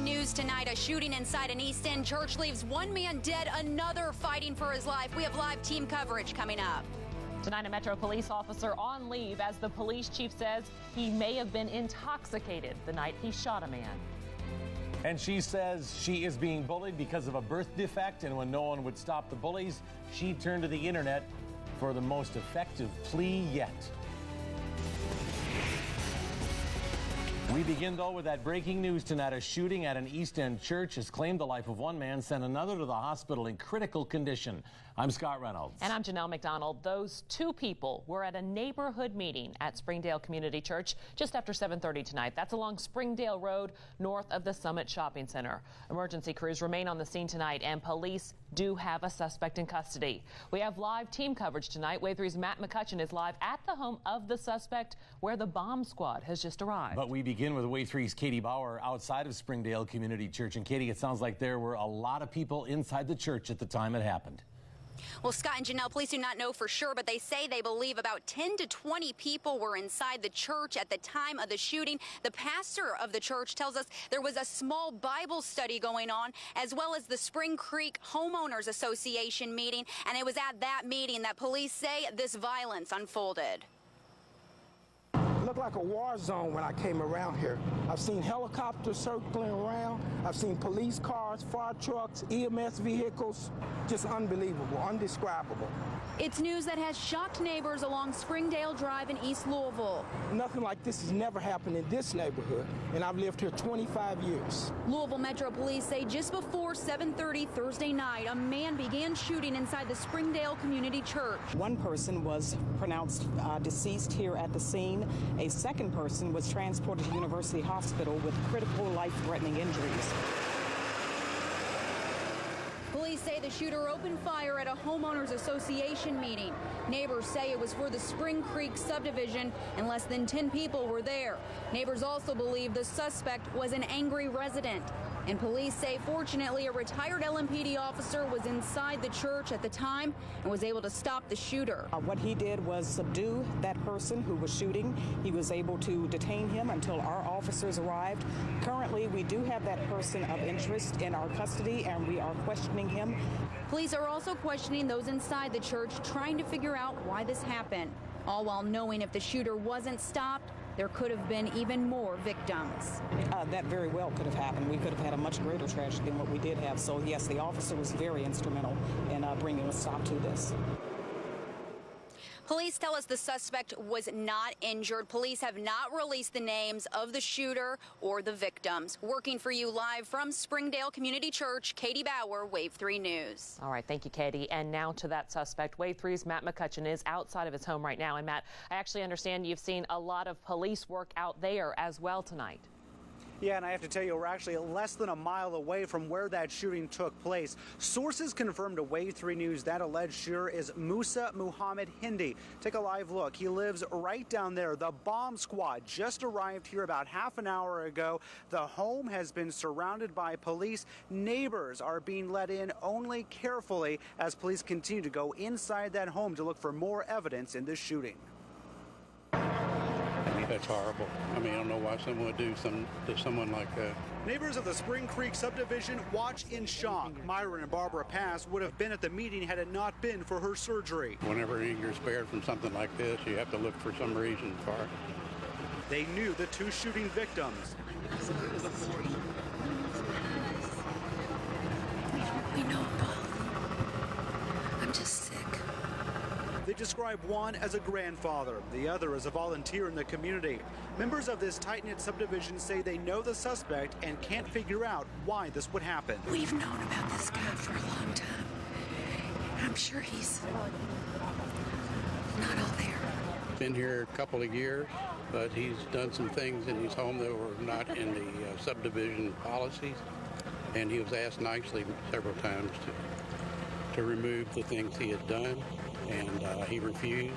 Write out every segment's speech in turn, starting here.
Breaking news tonight, a shooting inside an East End church leaves one man dead, another fighting for his life. We have live team coverage coming up. Tonight, a Metro police officer on leave as the police chief says he may have been intoxicated the night he shot a man. And she says she is being bullied because of a birth defect, and when no one would stop the bullies, she turned to the internet for the most effective plea yet. We begin, though, with that breaking news tonight. A shooting at an East End church has claimed the life of one man, sent another to the hospital in critical condition. I'm Scott Reynolds. And I'm Janelle McDonald. Those two people were at a neighborhood meeting at Springdale Community Church just after 7:30 tonight. That's along Springdale Road, north of the Summit Shopping Center. Emergency crews remain on the scene tonight, and police do have a suspect in custody. We have live team coverage tonight. Wave 3's Matt McCutcheon is live at the home of the suspect, where the bomb squad has just arrived. But we begin with Wave 3's Katie Bauer outside of Springdale Community Church. And Katie, it sounds like there were a lot of people inside the church at the time it happened. Well, Scott and Janelle, police do not know for sure, but they say they believe about 10 to 20 people were inside the church at the time of the shooting. The pastor of the church tells us there was a small Bible study going on, as well as the Spring Creek Homeowners Association meeting, and it was at that meeting that police say this violence unfolded. It looked like a war zone when I came around here. I've seen helicopters circling around. I've seen police cars, fire trucks, EMS vehicles. Just unbelievable, undescribable. It's news that has shocked neighbors along Springdale Drive in East Louisville. Nothing like this has never happened in this neighborhood, and I've lived here 25 years. Louisville Metro Police say just before 7:30 Thursday night, a man began shooting inside the Springdale Community Church. One person was pronounced deceased here at the scene. A second person was transported to University Hospital with critical life-threatening injuries. Police say the shooter opened fire at a homeowners association meeting. Neighbors say it was for the Spring Creek subdivision, and less than 10 people were there. Neighbors also believe the suspect was an angry resident. And police say, fortunately, a retired LMPD officer was inside the church at the time and was able to stop the shooter. What he did was subdue that person who was shooting. He was able to detain him until our officers arrived. Currently, we do have that person of interest in our custody, and we are questioning him. Police are also questioning those inside the church, trying to figure out why this happened. All while knowing if the shooter wasn't stopped, there could have been even more victims. That very well could have happened. We could have had a much greater tragedy than what we did have. So, yes, the officer was very instrumental in bringing a stop to this. Police tell us the suspect was not injured. Police have not released the names of the shooter or the victims. Working for you live from Springdale Community Church, Katie Bauer, Wave 3 News. All right, thank you, Katie. And now to that suspect. Wave 3's Matt McCutcheon is outside of his home right now. And Matt, I actually understand you've seen a lot of police work out there as well tonight. Yeah, and I have to tell you, we're actually less than a mile away from where that shooting took place. Sources confirmed to Wave 3 News that alleged shooter is Musa Muhammad Hindi. Take a live look. He lives right down there. The bomb squad just arrived here about half an hour ago. The home has been surrounded by police. Neighbors are being let in only carefully as police continue to go inside that home to look for more evidence in this shooting. That's horrible. I mean, I don't know why someone would do something to someone like that. Neighbors of the Spring Creek subdivision watch in shock. Myron and Barbara Pass would have been at the meeting had it not been for her surgery. Whenever you're spared from something like this, you have to look for some reason for it. They knew the two shooting victims. We know both. I'm just sick. They describe one as a grandfather, the other as a volunteer in the community. Members of this tight-knit subdivision say they know the suspect and can't figure out why this would happen. We've known about this guy for a long time. I'm sure he's not all there. Been here a couple of years, but he's done some things in his home that were not in the subdivision policies, and he was asked nicely several times to remove the things he had done. And he refused.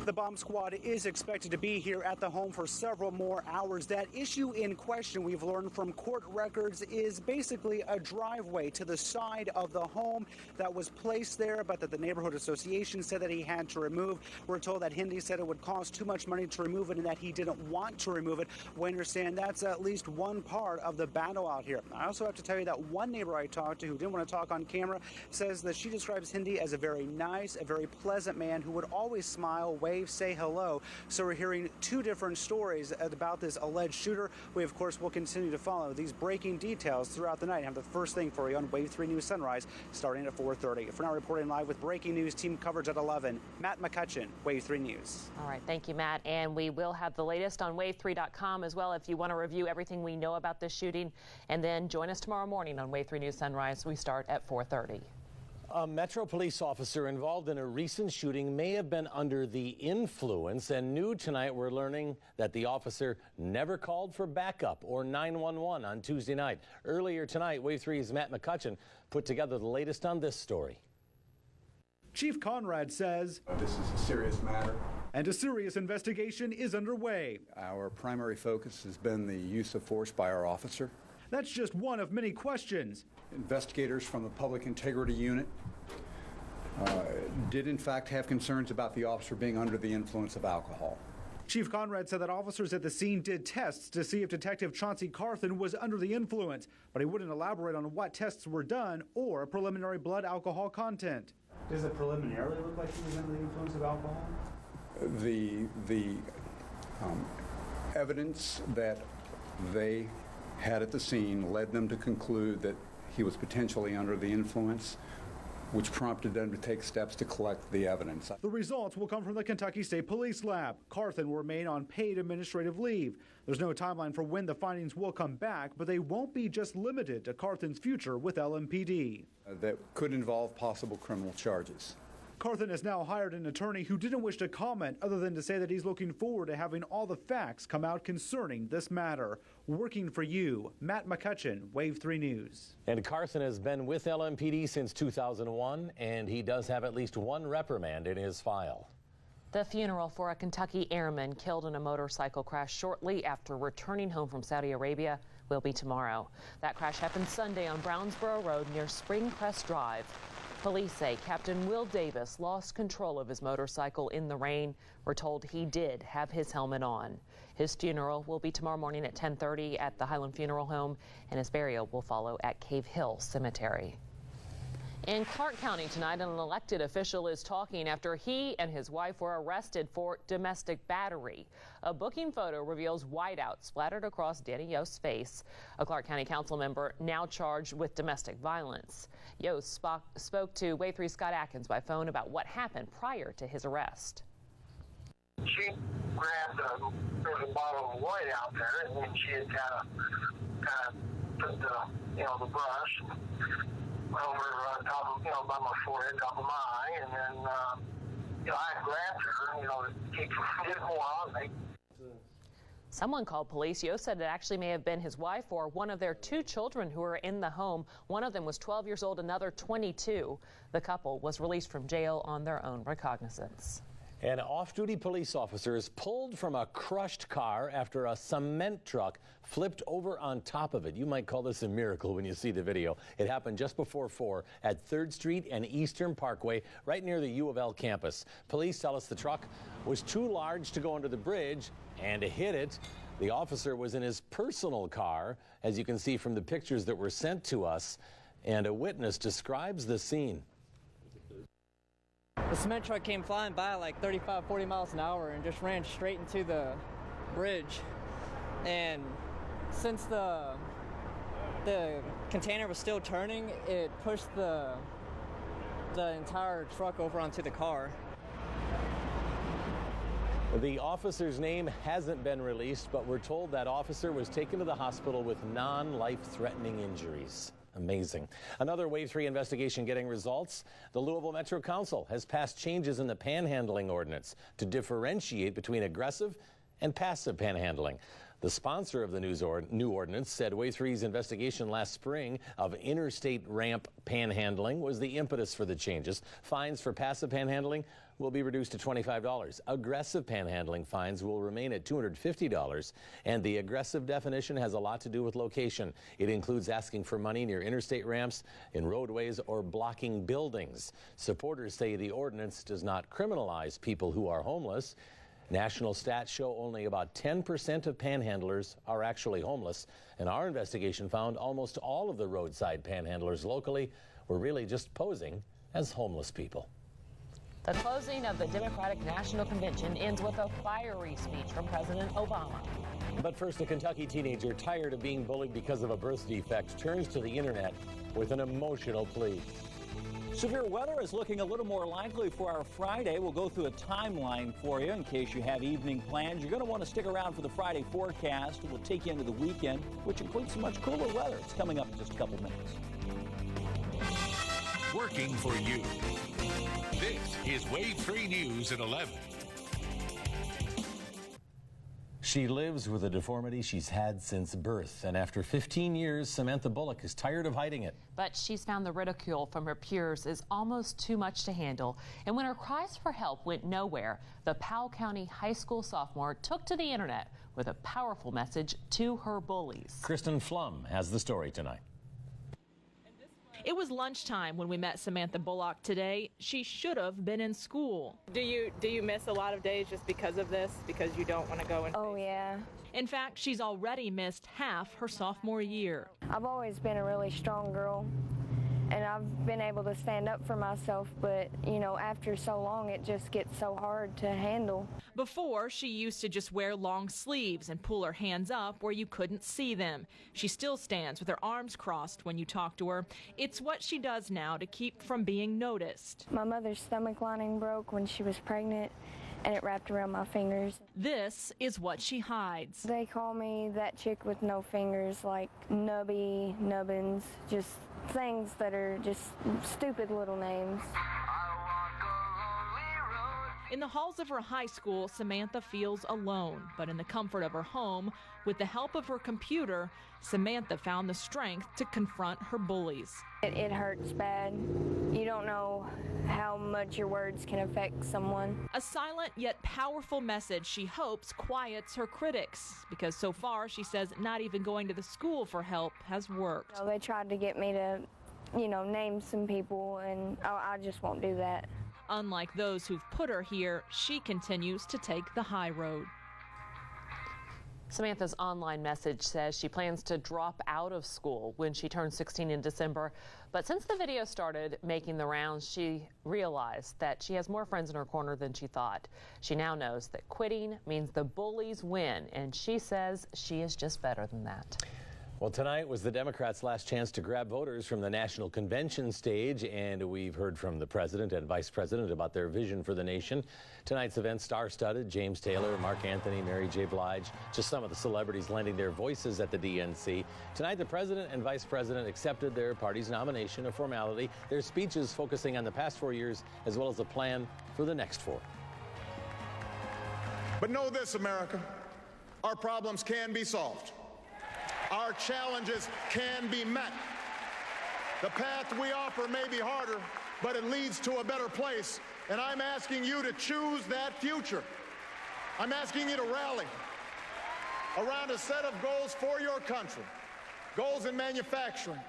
The bomb squad is expected to be here at the home for several more hours. That issue in question, we've learned from court records, is basically a driveway to the side of the home that was placed there, but that the neighborhood association said that he had to remove. We're told that Hindi said it would cost too much money to remove it and that he didn't want to remove it. We understand that's at least one part of the battle out here. I also have to tell you that one neighbor I talked to who didn't want to talk on camera says that she describes Hindi as a very nice, a very pleasant man who would always smile, wave, say hello. So we're hearing two different stories about this alleged shooter. We, of course, will continue to follow these breaking details throughout the night and have the first thing for you on Wave 3 News Sunrise starting at 4:30. For now, reporting live with breaking news team coverage at 11, Matt McCutcheon, Wave 3 News. All right, thank you, Matt. And we will have the latest on wave3.com as well if you want to review everything we know about this shooting. And then join us tomorrow morning on Wave 3 News Sunrise. We start at 4:30. A Metro police officer involved in a recent shooting may have been under the influence, and new tonight we're learning that the officer never called for backup or 911 on Tuesday night. Earlier tonight, Wave 3's Matt McCutcheon put together the latest on this story. Chief Conrad says this is a serious matter, and a serious investigation is underway. Our primary focus has been the use of force by our officer. That's just one of many questions. Investigators from the Public Integrity Unit did in fact have concerns about the officer being under the influence of alcohol. Chief Conrad said that officers at the scene did tests to see if Detective Chauncey Carthen was under the influence, but he wouldn't elaborate on what tests were done or preliminary blood alcohol content. Does it preliminarily look like he was under the influence of alcohol? The evidence that they had at the scene led them to conclude that he was potentially under the influence, which prompted them to take steps to collect the evidence. The results will come from the Kentucky State Police Lab. Carthen will remain on paid administrative leave. There's no timeline for when the findings will come back, but they won't be just limited to Carthen's future with LMPD. That could involve possible criminal charges. Carthen has now hired an attorney who didn't wish to comment other than to say that he's looking forward to having all the facts come out concerning this matter. Working for you, Matt McCutcheon, Wave 3 News. And Carthen has been with LMPD since 2001, and he does have at least one reprimand in his file. The funeral for a Kentucky airman killed in a motorcycle crash shortly after returning home from Saudi Arabia will be tomorrow. That crash happened Sunday on Brownsboro Road near Springcrest Drive. Police say Captain Will Davis lost control of his motorcycle in the rain. We're told he did have his helmet on. His funeral will be tomorrow morning at 10:30 at the Highland Funeral Home, and his burial will follow at Cave Hill Cemetery. In Clark County tonight, an elected official is talking after he and his wife were arrested for domestic battery. A booking photo reveals whiteout splattered across Danny Yost's face. A Clark County council member now charged with domestic violence. Yost spoke to Wave 3's Scott Atkins by phone about what happened prior to his arrest. She grabbed there was a bottle of white out there, and then she had kind of put the brush over top of, by my forehead, top of my eye, and then, I grabbed her, to keep her from getting more on me. Someone called police. Yost said it actually may have been his wife or one of their two children who were in the home. One of them was 12 years old, another 22. The couple was released from jail on their own recognizance. And off-duty police officers pulled from a crushed car after a cement truck flipped over on top of it. You might call this a miracle when you see the video. It happened just before 4 at 3rd Street and Eastern Parkway, right near the U of L campus. Police tell us the truck was too large to go under the bridge, and to hit it, the officer was in his personal car, as you can see from the pictures that were sent to us, and a witness describes the scene. The cement truck came flying by like 35, 40 miles an hour and just ran straight into the bridge. And since the container was still turning, it pushed the entire truck over onto the car. The officer's name hasn't been released, but we're told that officer was taken to the hospital with non-life-threatening injuries. Amazing. Another Wave 3 investigation getting results. The Louisville Metro Council has passed changes in the panhandling ordinance to differentiate between aggressive and passive panhandling. The sponsor of the new ordinance said Wave 3's investigation last spring of interstate ramp panhandling was the impetus for the changes. Fines for passive panhandling will be reduced to $25. Aggressive panhandling fines will remain at $250, and the aggressive definition has a lot to do with location. It includes asking for money near interstate ramps, in roadways, or blocking buildings. Supporters say the ordinance does not criminalize people who are homeless. National stats show only about 10% of panhandlers are actually homeless, and our investigation found almost all of the roadside panhandlers locally were really just posing as homeless people. The closing of the Democratic National Convention ends with a fiery speech from President Obama. But first, a Kentucky teenager tired of being bullied because of a birth defect turns to the internet with an emotional plea. Severe weather is looking a little more likely for our Friday. We'll go through a timeline for you in case you have evening plans. You're going to want to stick around for the Friday forecast. We'll take you into the weekend, which includes some much cooler weather. It's coming up in just a couple minutes. Working for you. This is Wave 3 News at 11. She lives with a deformity she's had since birth, and after 15 years, Samantha Bullock is tired of hiding it. But she's found the ridicule from her peers is almost too much to handle. And when her cries for help went nowhere, the Powell County High School sophomore took to the internet with a powerful message to her bullies. Kristen Flum has the story tonight. It was lunchtime when we met Samantha Bullock today. She should have been in school. Do you miss a lot of days just because of this? Because you don't want to go and... Oh, yeah. In fact, she's already missed half her sophomore year. I've always been a really strong girl, and I've been able to stand up for myself, but, you know, after so long, it just gets so hard to handle. Before, she used to just wear long sleeves and pull her hands up where you couldn't see them. She still stands with her arms crossed when you talk to her. It's what she does now to keep from being noticed. My mother's stomach lining broke when she was pregnant, and it wrapped around my fingers. This is what she hides. They call me that chick with no fingers, like Nubby, Nubbins, just things that are just stupid little names. In the halls of her high school, Samantha feels alone, but in the comfort of her home, with the help of her computer, Samantha found the strength to confront her bullies. It hurts bad. You don't know how much your words can affect someone. A silent yet powerful message she hopes quiets her critics, because so far, she says, not even going to the school for help has worked. They tried to get me to, name some people, and I just won't do that. Unlike those who've put her here, she continues to take the high road. Samantha's online message says she plans to drop out of school when she turns 16 in December. But since the video started making the rounds, she realized that she has more friends in her corner than she thought. She now knows that quitting means the bullies win, and she says she is just better than that. Well, tonight was the Democrats' last chance to grab voters from the national convention stage, and we've heard from the president and vice president about their vision for the nation. Tonight's event star-studded: James Taylor, Mark Anthony, Mary J. Blige, just some of the celebrities lending their voices at the DNC. Tonight, the president and vice president accepted their party's nomination, a formality, their speeches focusing on the past 4 years as well as a plan for the next 4. But know this, America, our problems can be solved. Our challenges can be met. The path we offer may be harder, but it leads to a better place, and I'm asking you to choose that future. I'm asking you to rally around a set of goals for your country, goals in manufacturing,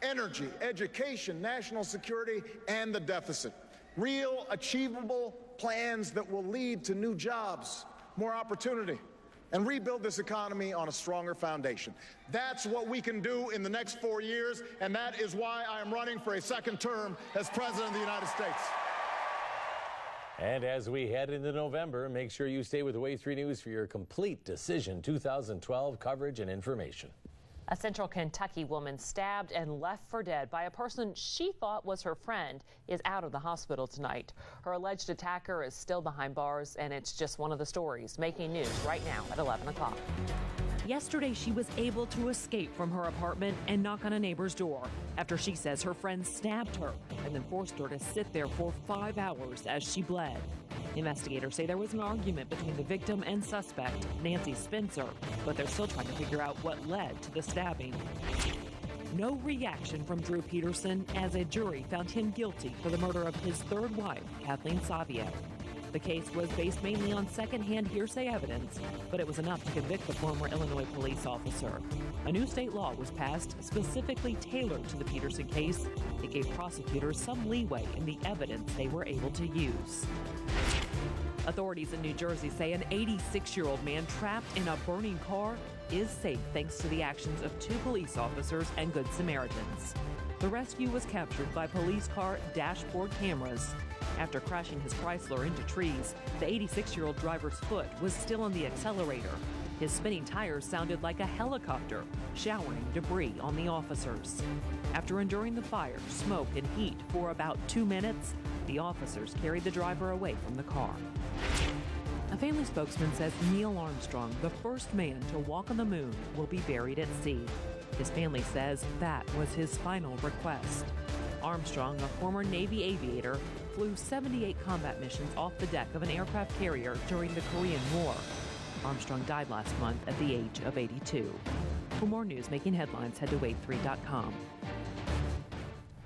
energy, education, national security, and the deficit. Real, achievable plans that will lead to new jobs, more opportunity, and rebuild this economy on a stronger foundation. That's what we can do in the next 4 years, and that is why I am running for a second term as President of the United States. And as we head into November, make sure you stay with Wave 3 News for your complete Decision 2012 coverage and information. A Central Kentucky woman stabbed and left for dead by a person she thought was her friend is out of the hospital tonight. Her alleged attacker is still behind bars, and it's just one of the stories making news right now at 11 o'clock. Yesterday, she was able to escape from her apartment and knock on a neighbor's door after she says her friend stabbed her and then forced her to sit there for 5 hours as she bled. Investigators say there was an argument between the victim and suspect, Nancy Spencer, but they're still trying to figure out what led to the stabbing. No reaction from Drew Peterson as a jury found him guilty for the murder of his third wife, Kathleen Savia. The case was based mainly on secondhand hearsay evidence, but it was enough to convict the former Illinois police officer. A new state law was passed specifically tailored to the Peterson case. It gave prosecutors some leeway in the evidence they were able to use. Authorities in New Jersey say an 86-year-old man trapped in a burning car is safe thanks to the actions of 2 police officers and Good Samaritans. The rescue was captured by police car dashboard cameras. After crashing his Chrysler into trees, the 86-year-old driver's foot was still on the accelerator. His spinning tires sounded like a helicopter, showering debris on the officers. After enduring the fire, smoke, and heat for about 2 minutes, the officers carried the driver away from the car. A family spokesman says Neil Armstrong, the first man to walk on the moon, will be buried at sea. His family says that was his final request. Armstrong, a former Navy aviator, flew 78 combat missions off the deck of an aircraft carrier during the Korean War. Armstrong died last month at the age of 82. For more news making headlines, head to wave3.com.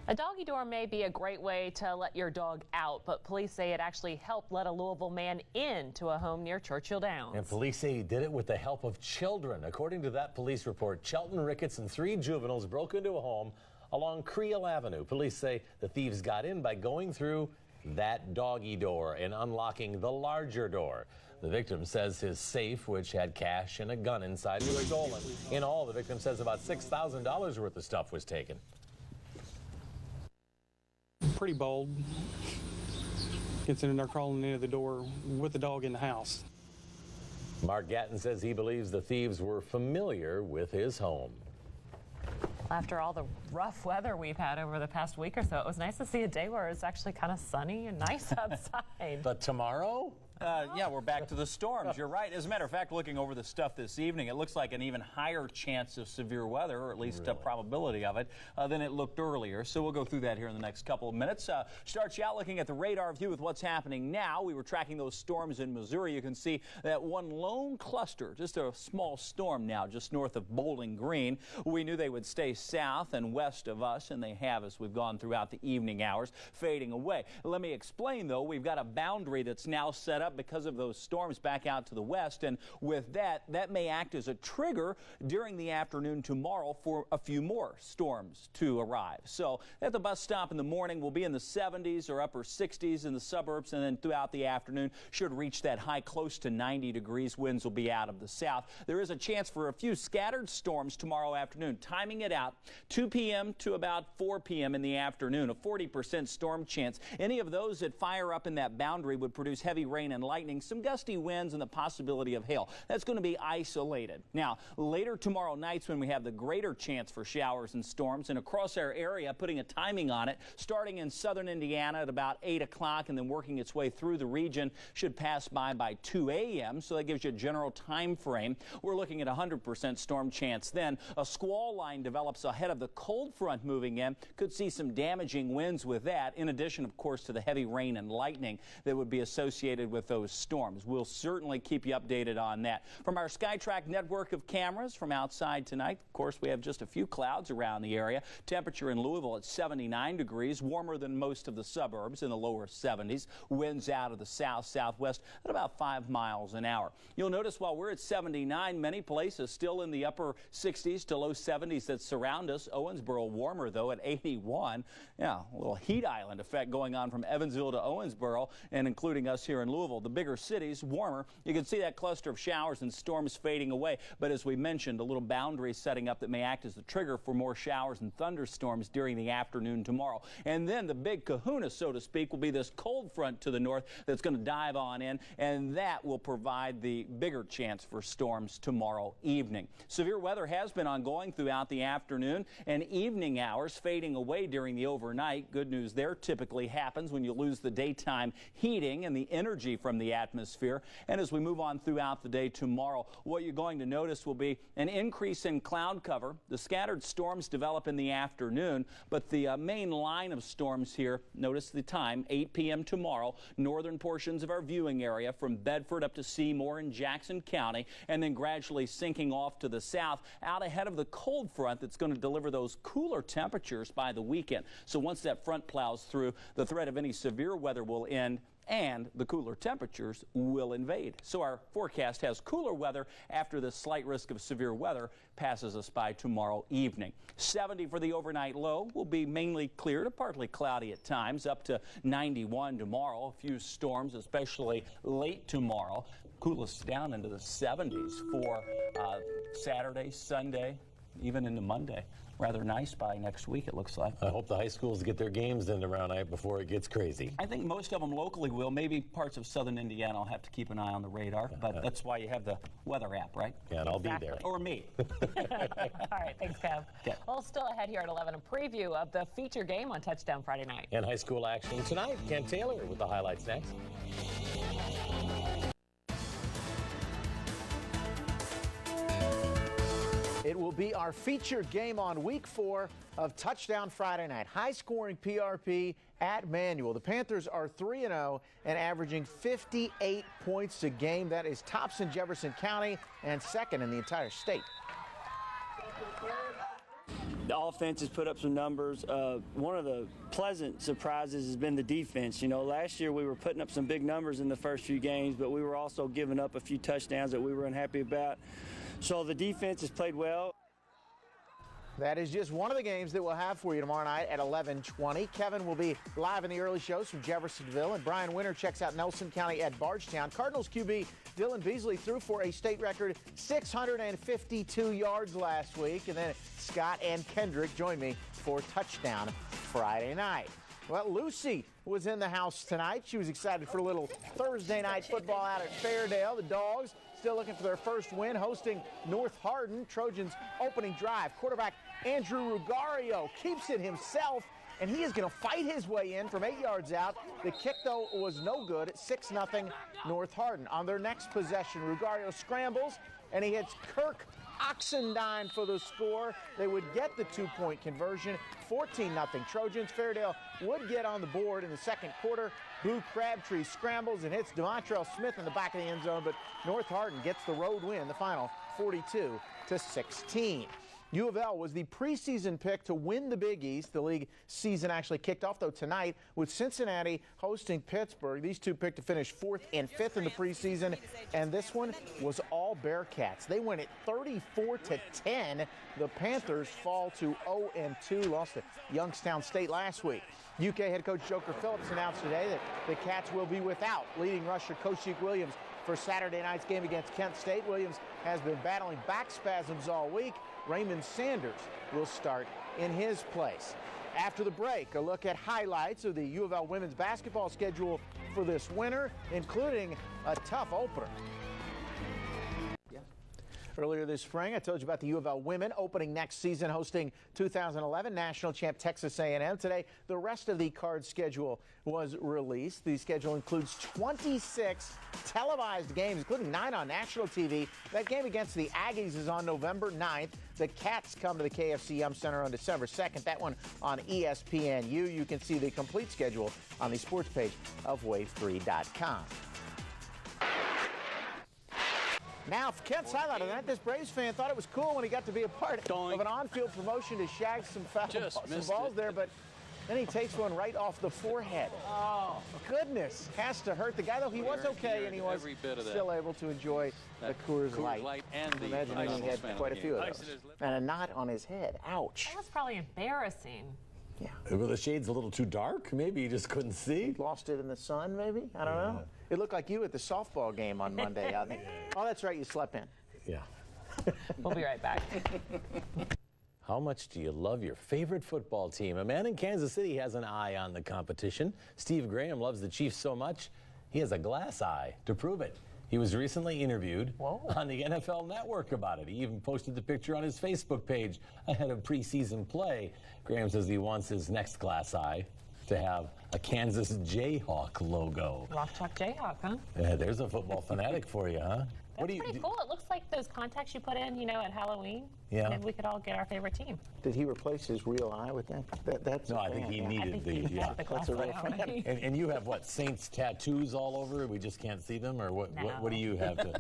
A doggy door may be a great way to let your dog out, but police say it actually helped let a Louisville man into a home near Churchill Downs. And police say he did it with the help of children. According to that police report, Shelton Ricketts and 3 juveniles broke into a home along Creel Avenue. Police say the thieves got in by going through that doggy door and unlocking the larger door. The victim says his safe, which had cash and a gun inside, was stolen. In all, the victim says about $6,000 worth of stuff was taken. Pretty bold. Gets in there crawling into the door with the dog in the house. Mark Gatton says he believes the thieves were familiar with his home. After all the rough weather we've had over the past week or so, it was nice to see a day where it's actually kind of sunny and nice outside. But tomorrow? Yeah, we're back to the storms. You're right. As a matter of fact, looking over the stuff this evening, it looks like an even higher chance of severe weather, or at least a probability of it, than it looked earlier. So we'll go through that here in the next couple of minutes. Start you out looking at the radar view with what's happening now. We were tracking those storms in Missouri. You can see that one lone cluster, just a small storm now, just north of Bowling Green. We knew they would stay south and west of us, and they have as we've gone throughout the evening hours, fading away. Let me explain, though. We've got a boundary that's now set up because of those storms back out to the west, and with that may act as a trigger during the afternoon tomorrow for a few more storms to arrive. So at the bus stop in the morning, we'll be in the 70s or upper 60s in the suburbs, and then throughout the afternoon should reach that high close to 90 degrees. Winds will be out of the south. There is a chance for a few scattered storms tomorrow afternoon. Timing it out, 2 p.m. to about 4 p.m. in the afternoon, a 40% storm chance. Any of those that fire up in that boundary would produce heavy rain and lightning, some gusty winds, and the possibility of hail. That's going to be isolated. Now, later tomorrow night's when we have the greater chance for showers and storms, and across our area, putting a timing on it, starting in southern Indiana at about 8 o'clock and then working its way through the region, should pass by 2 a.m., so that gives you a general time frame. We're looking at 100% storm chance then. A squall line develops ahead of the cold front moving in. Could see some damaging winds with that, in addition, of course, to the heavy rain and lightning that would be associated with those storms. We'll certainly keep you updated on that. From our SkyTrack network of cameras from outside tonight, of course, we have just a few clouds around the area. Temperature in Louisville at 79 degrees, warmer than most of the suburbs in the lower 70s. Winds out of the south-southwest at about 5 miles an hour. You'll notice while we're at 79, many places still in the upper 60s to low 70s that surround us. Owensboro warmer, though, at 81. Yeah, a little heat island effect going on from Evansville to Owensboro, and including us here in Louisville. The bigger cities warmer. You can see that cluster of showers and storms fading away, but as we mentioned, a little boundary setting up that may act as the trigger for more showers and thunderstorms during the afternoon tomorrow. And then the big kahuna, so to speak, will be this cold front to the north that's going to dive on in, and that will provide the bigger chance for storms tomorrow evening. Severe weather has been ongoing throughout the afternoon and evening hours, fading away during the overnight. Good news there typically happens when you lose the daytime heating and the energy from the atmosphere. And as we move on throughout the day tomorrow, what you're going to notice will be an increase in cloud cover. The scattered storms develop in the afternoon, but the main line of storms here, notice the time, 8 p.m. tomorrow, northern portions of our viewing area from Bedford up to Seymour in Jackson County, and then gradually sinking off to the south out ahead of the cold front that's going to deliver those cooler temperatures by the weekend. So once that front plows through, the threat of any severe weather will end and the cooler temperatures will invade. So our forecast has cooler weather after the slight risk of severe weather passes us by tomorrow evening. 70 for the overnight low. Will be mainly clear to partly cloudy at times, up to 91 tomorrow. A few storms, especially late tomorrow. Coolest down into the 70s for Saturday, Sunday, even into Monday. Rather nice by next week, it looks like. I hope the high schools get their games in tomorrow night before it gets crazy. I think most of them locally will. Maybe parts of southern Indiana will have to keep an eye on the radar, but that's why you have the weather app, right? Yeah, and I'll be there. Or me. All right, thanks, Kev. Okay. Well, still ahead here at 11, a preview of the feature game on Touchdown Friday night. And high school action tonight. Ken Taylor with the highlights next. It will be our featured game on week 4 of Touchdown Friday night. High-scoring PRP at Manual. The Panthers are 3-0 and averaging 58 points a game. That is tops in Jefferson County and second in the entire state. The offense has put up some numbers. One of the pleasant surprises has been the defense. You know, last year we were putting up some big numbers in the first few games, but we were also giving up a few touchdowns that we were unhappy about. So the defense has played well. That is just one of the games that we'll have for you tomorrow night at 11:20. Kevin will be live in the early shows from Jeffersonville, and Brian Winter checks out Nelson County at Bardstown. Cardinals QB Dylan Beasley threw for a state record 652 yards last week, and then Scott and Kendrick join me for Touchdown Friday night. Well, Lucy was in the house tonight. She was excited for a little Thursday night football out at Fairdale. The Dogs still looking for their first win, hosting North Hardin. Trojans opening drive. Quarterback Andrew Rugario keeps it himself, and he is going to fight his way in from 8 yards out. The kick, though, was no good at 6-0 North Hardin. On their next possession, Rugario scrambles, and he hits Kirk Oxendine for the score. They would get the 2-point conversion, 14-0 Trojans. Fairdale would get on the board in the second quarter. Boo Crabtree scrambles and hits Demontrell Smith in the back of the end zone, but North Hardin gets the road win, the final 42-16. U of L was the preseason pick to win the Big East. The league season actually kicked off, though, tonight with Cincinnati hosting Pittsburgh. These two picked to finish 4th and 5th in the preseason, and this one was all Bearcats. They win it 34-10. The Panthers fall to 0-2, lost to Youngstown State last week. UK head coach Joker Phillips announced today that the Cats will be without leading rusher Koshik Williams for Saturday night's game against Kent State. Williams has been battling back spasms all week. Raymond Sanders will start in his place. After the break, a look at highlights of the U of L women's basketball schedule for this winter, including a tough opener. Earlier this spring, I told you about the U of L women opening next season, hosting 2011 national champ Texas A&M. Today, the rest of the card schedule was released. The schedule includes 26 televised games, including 9 on national TV. That game against the Aggies is on November 9th. The Cats come to the KFC Yum Center on December 2nd. That one on ESPNU. You can see the complete schedule on the sports page of wave3.com. Now, Kent's highlight of that, this Braves fan thought it was cool when he got to be a part of an on-field promotion to shag some balls there, but then he takes one right off the forehead. Oh, goodness. Has to hurt the guy, though he was okay, and he was still able to enjoy the Coors Light. And the imagining he had quite a few of those. And a knot on his head. Ouch. That was probably embarrassing. Yeah. Were the shades a little too dark? Maybe you just couldn't see? Lost it in the sun, maybe? I don't know. It looked like you at the softball game on Monday. I think. Oh, that's right. You slept in. Yeah. We'll be right back. How much do you love your favorite football team? A man in Kansas City has an eye on the competition. Steve Graham loves the Chiefs so much, he has a glass eye to prove it. He was recently interviewed on the NFL Network about it. He even posted the picture on his Facebook page ahead of preseason play. Graham says he wants his next glass eye to have a Kansas Jayhawk logo. Rock Chalk Jayhawk, huh? Yeah, there's a football fanatic for you, huh? That's pretty cool. It looks like those contacts you put in, you know, at Halloween. Yeah. Maybe we could all get our favorite team. Did he replace his real eye with that? That's no, I think he needed That's a real fan. And you have what, Saints tattoos all over? We just can't see them, or what? No. What do you have to?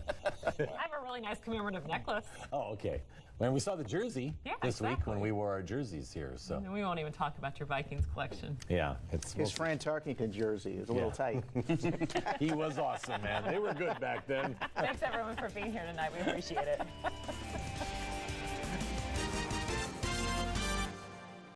I have a really nice commemorative necklace. Oh, okay. And we saw the jersey this week when we wore our jerseys here. So And we won't even talk about your Vikings collection. yeah, it's His Fran Tarkington jersey is a little tight. He was awesome, man. They were good back then. Thanks everyone for being here tonight. We appreciate it.